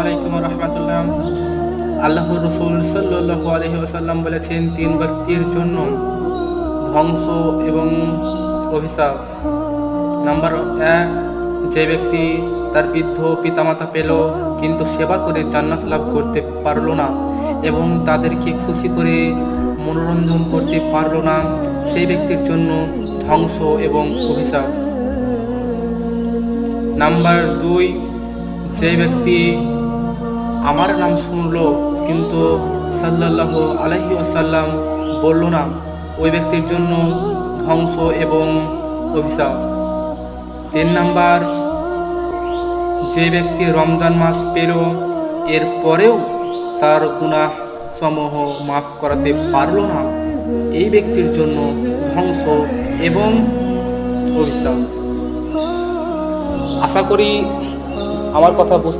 আলাইকুম ওয়া রাহমাতুল্লাহ। আল্লাহর রাসূল সাল্লাল্লাহু আলাইহি ওয়াসাল্লাম বলেছেন, তিন ব্যক্তির জন্য ধ্বংস এবং অভিশাপ। নাম্বার 1, যে ব্যক্তি তার বৃদ্ধ পিতামাতা পেল কিন্তু সেবা করে জান্নাত লাভ করতে পারল না এবং তাদেরকে খুশি করে মনোরঞ্জন করতে পারল না, সেই ব্যক্তির জন্য ধ্বংস এবং অভিশাপ। নাম্বার 2, যে ব্যক্তি আমার নাম শুনলো কিন্তু সাল্লাল্লাহু আলাইহি ওয়াসাল্লাম বলল না, ওই ব্যক্তির জন্য ধ্বংস এবং অভিশাপ। 3 নাম্বার, যে ব্যক্তি রমজান মাস পেল এর পরেও তার গুনাহ সমূহ মাফ করাতে পারল না, এই ব্যক্তির জন্য ধ্বংস এবং অভিশাপ। আশা করি আমার কথা বুঝতে